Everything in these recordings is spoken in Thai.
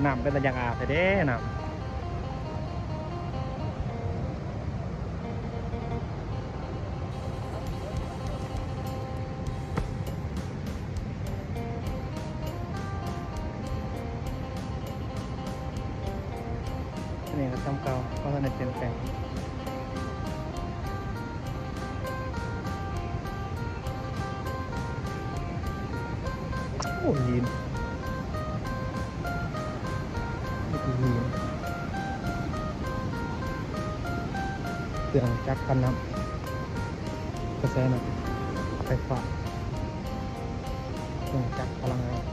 น้ำเป็นตะยังอาบแต่เด้น้ำนี่ก็ทำเก่าเพราะว่าในเปลี่ยนแปลงโอ้ยินนี่คือยินเครื่องจักรกันน้ำกระแสน้ำไฟฟ้าเครื่องจักรพลังงาน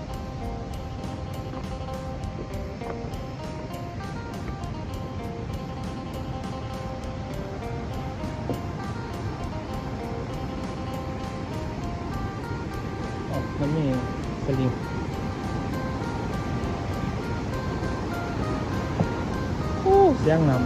มันมีสลิงโอ้เสียงน้ำ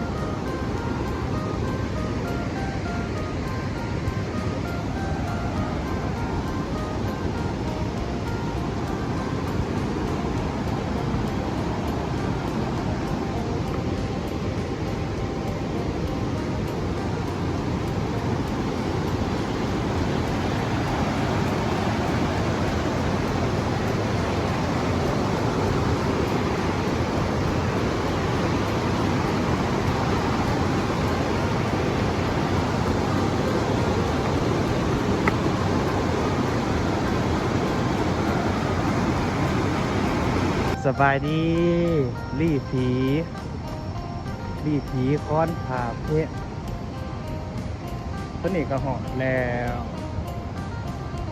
สบายดีรีผีค้อนผ่าเพะต้นนี้ก็หอดแล้ว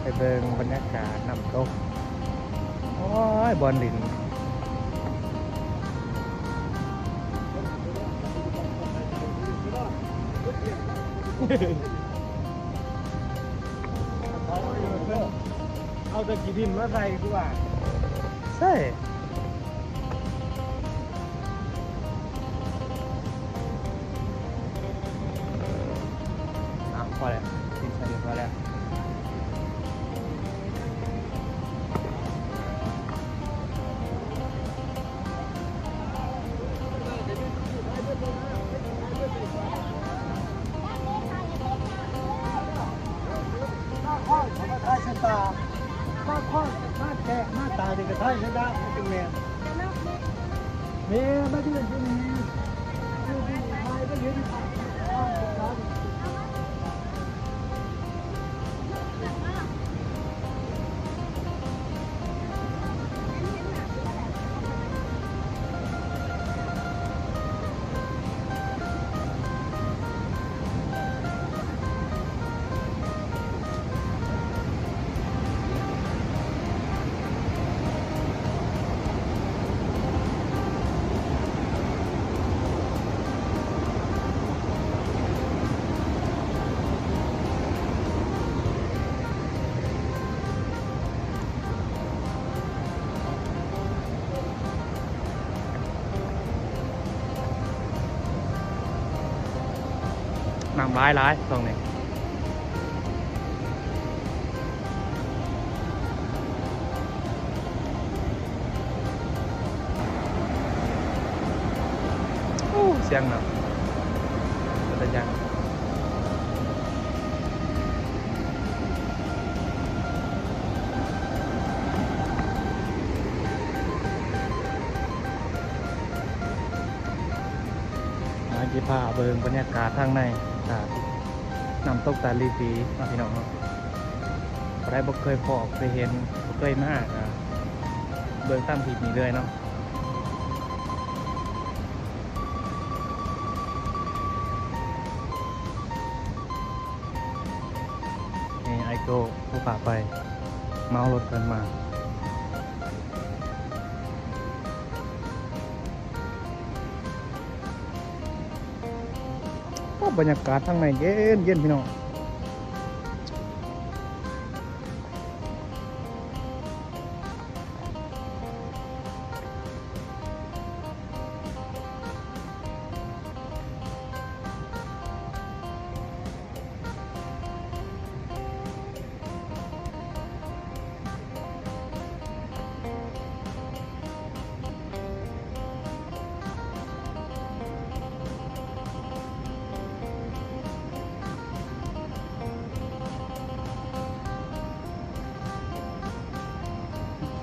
ไปเบิ่งบรรยากาศน้ำตกโอ้ยบอลลินเอาตะกี้ดินมาใส่ดีกว่าใช่พอแล้วติดใส่พอแล้วท้ายชะตาข้อมาแกะมาตายในกระท้ายชะตาเป็นแมนเมียไม่ได้เป็นที่นี่คือที่ไทยก็เห็นน้ำร้ายตรงนี้เสียงน้ำเป็นยังมาจีพาเบิ่งบรรยากาศทางในน้ำตกตาลีปีมาพี่น้องเนาะใครบ่เคยพอเคยเห็นบ่เคยมาเบิ่งตามคลิปนี้เลยเนาะนี่ไอโก้ผู้พาไปเมารถกันมาบรรยากาศทางในเย็นพี่น้อง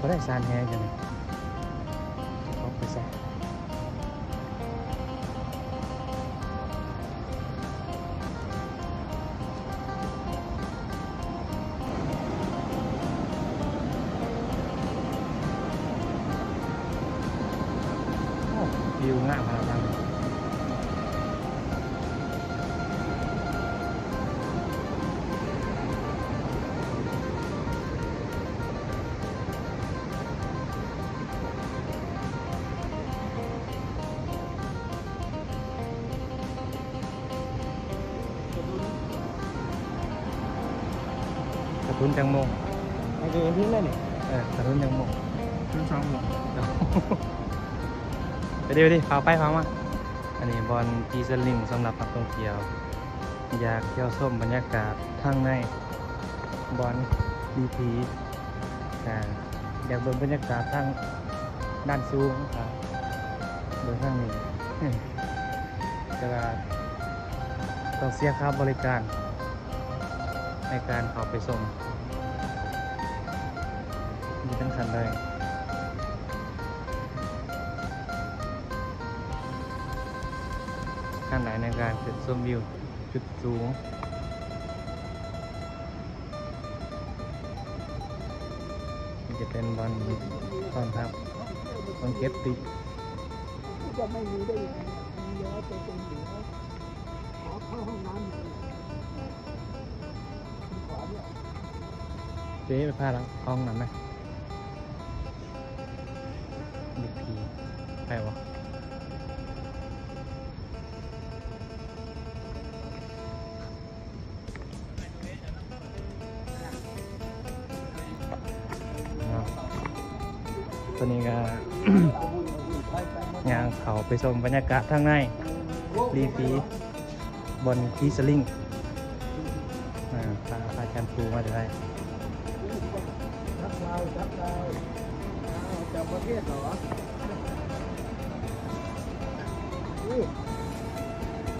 ก็ได้ซานแฮจังเลยเอาไปใส่วิวงามขนาดนั้นกระทุนจังโมง โอเคทิ้งเลยนี่ กระทุนจังโมง ทิ้ง2 โมง ไปเดี๋ยวดิพาไปพามาอันนี้บอลจีสลิงสำหรับนักท่องเที่ยวอยากเที่ยวชมบรรยากาศทางในบอลดีพีอยากเบิ่งบรรยากาศทางด้านสูงครับเบิ่งทางนี้ แต่ว่าต้องเสียค่าบริการในการเข้าไปส่งมีทั้งคันเลยขั้นไหนในการจุดชมวิวจุดสูงนี่จะเป็นบอลตอนครับบอลเก็บติก จะไม่มีได้ยังไงมีเยอะจะเป็นเหลือขอเข้าห้องน้ำหน่อยขอเนี่ย เจ๊ไปพาเราห้องนั้นไหมดีพีไปวะตัวนี้ก็ ย่างเขาไปชมบรรยากาศทางในรีฟีบนคีสลิงพาแชมพูมาได้ ทักเราจากประเทศเหรอ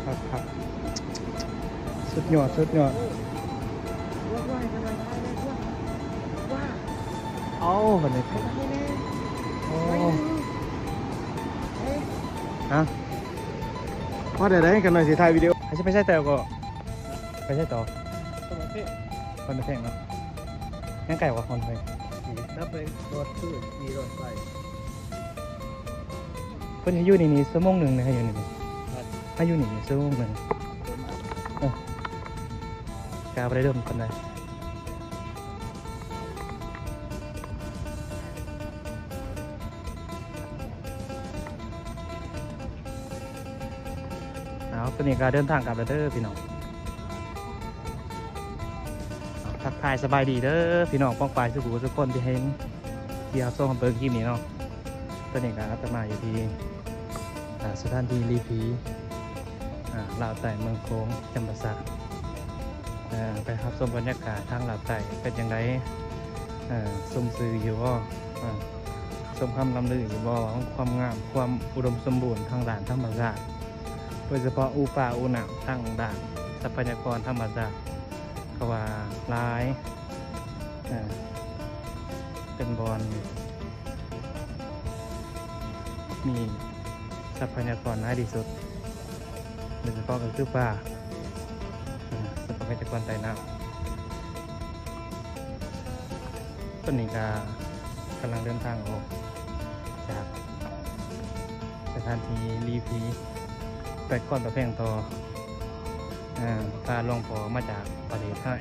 ครับสุดยอดสุดยอด ว่าทำไมได้ว่า เอาบันนี้โอ้ฮะ ว่าได้กันหน่อยสิถ่ายวิดีโอ ไม่ใช่แต่ก็ไม่ใช่ต่อ ประเทศ คนไม่แพงเนาะงั้นไก่กว่าคนไป ถ้าเป็นรถตู้มีรถไฟ เพิ่นให้อยู่นี่ชั่วโมงหนึ่งนะให้อยู่นี่ให้อยู่นี่ชั่วโมงหนึ่งกาไปได้เริ่มกันเลยเอาตัวนี้ก็เดินทางกลับแล้วเด้อพี่น้องทักทายสบายดีเด้อพี่น้องป้องปลายสุขุทุกคนที่เห็นที่อาส่งเปิงคลิปนี้เนาะตัวนี้ก็อาตมาอยู่ที่สถานที่รีพีลาวใต้เมืองโค้งจำปาสักไปครับชมบรรยากาศทางลาวใต้เป็นยังไงชมสื่ออยู่ว่าชมคำลำลืออยู่ว่าความงามความอุดมสมบูรณ์ทางด่านธรรมชาติโดยเฉพาะอูป่าอูหนาวทางด่านทรัพยากรธรรมชาติก็ว่าร้ายเป็นบอลมีทรัพยากรน้อยที่สุดโดยเฉพาะก็คือป่าทรัพยากรใต้น้ำต้นนี้ก็กำลังเดินทางออกจากสถานที่รีพีไปก้อนประเพ่งต่อพาหลวงพ่อมาจากประเทศไทย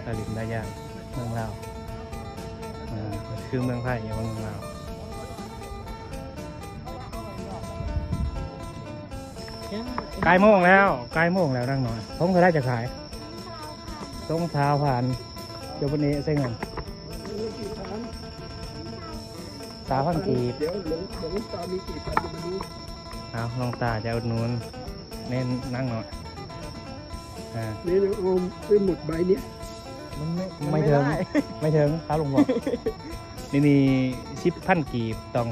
ตะลิมได้ยากเมืองลาวคือเมืองไทยอยู่เมืองลาวใกล้โมงแล้วนั่งหน่อยท้องเขาได้จะขายต้องเท้าผ่านเดี๋ยววันนี้ใช้เงิน3,000 กีบ เดี๋ยวหลงตามีกี่พันจะมาดู เอาลองตาจะอุดหนุนเน้นนั่งหน่อยนี่นะโอมซื้อหมดใบเนี้ย มันไม่ถึงครับลุงบอกนี่10,000 กีบต้อง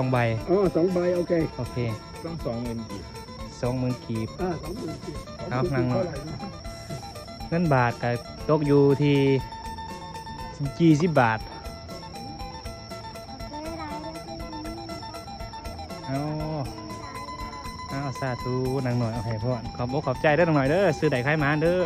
2 ใบ อ๋อ2 ใบโอเค โอเค ต้อง20,000 กีบ 20,000 กีบ 20,000 กีบ เอานั่งหน่อย เท่าไหร่นะ เงินบาทกับตกอยู่ที่20 บาท เอาสาธุนางหน่อยเอาให้พ่อขอบอกขอบใจเด้อนางหน่อยเด้อซื้อได้ใครมาเด้อ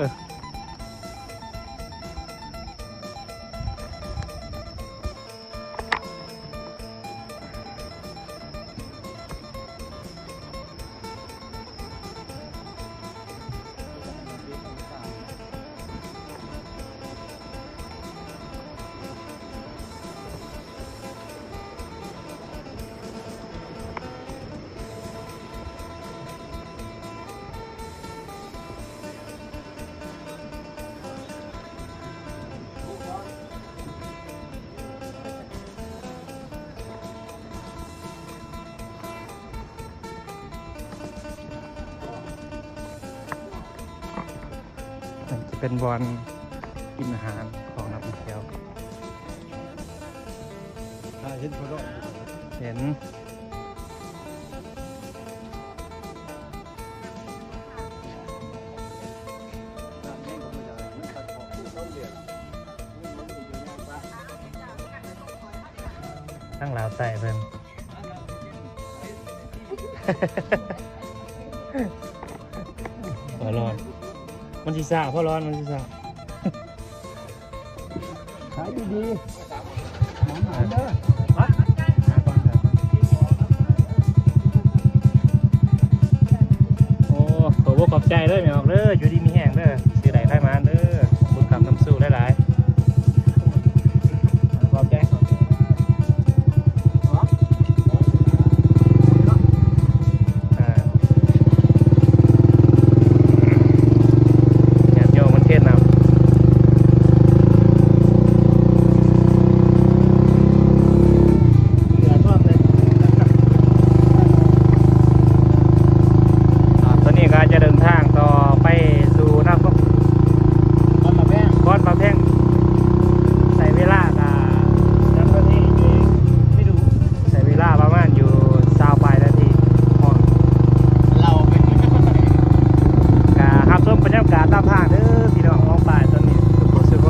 จะเป็นบอลกินอาหารของนักท่องเที่ยว เห็นพอด เห็นทั้งลาวใส่เพิ่น พอร้อนมันสิซ่าพอร้อนมันสิซ่า ขายดีๆหมาเด้อ โอ้ขอบอกขอบใจเด้อแม่ออกเด้ออยู่ดีมีแห้งเด้อซื้อได้ใครมาเด้อบุญคำน้ำสู้หลายๆขอบใจญาติโยมมันเทศนำตอนนี้ก็จะเดินทางต่อไปสู่นัก มันมาแพง ก้อนปลาแพงใส่เวลาน้ำกะทิไม่ดูใส่เวลาประมาณอยู่20 ปลายนาทีเราเป็น กะครับส้มบรรยากาศตามทางเด้อพี่น้องมองป่ายตอนนี้สุข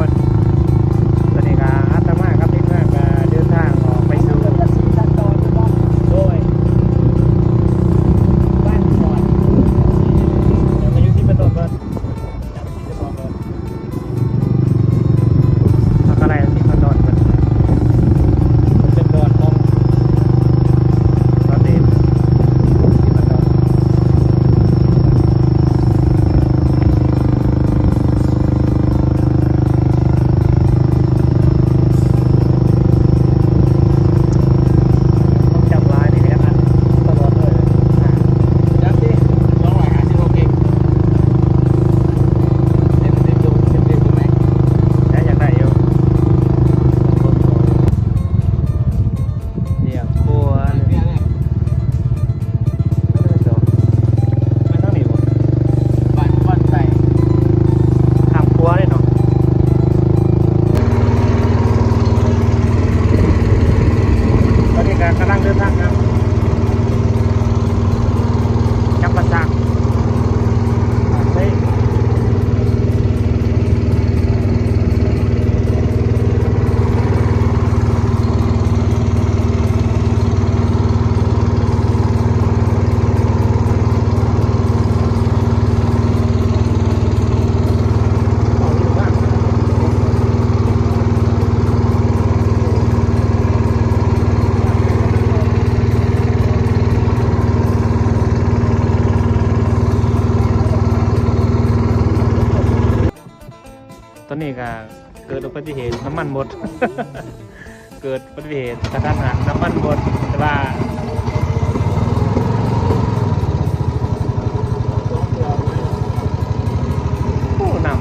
ตอนนี้ก็อัตมาครับทีมงานก็เดินทางออกไปสู่ โดยบ้านก่อนเดี๋ยวมาอยู่ที่ประตูก่อนจับที่จะบอกก่อนทำอะไรที่ประตูก่อนเป็นบอลของประเทศที่ประตูต้องจับลายนี่นะครับตลอดเลยจับดิ250กิได้อย่างไรอยู่เดี๋ยวครัวไม่ต้องหนีบ่ทำครัวได้เนาะตอนนี้ก็กำลังเดินทางครับจับประจักษ์เฮ้ยเอาอยู่บ้างตอนนี้ก็เกิดอุบัติเหตุน้ำมันหมด เกิดอุบัติเหตุกระทันหันน้ำมันหมดแต่ว่าโอ้นำ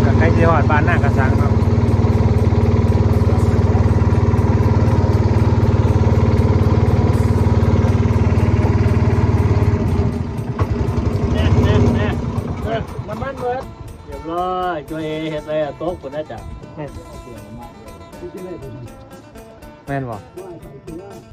ก็ใกล้จะหอดบ้านหน้ากระสังเนาะน้ำมันหมด เรียบร้อยตัวเอเฮ็ดอะไรอะโต๊ะคนน่าจะ แม่น ที่ได้ดี แม่นบ่ ว่าใส่ตัว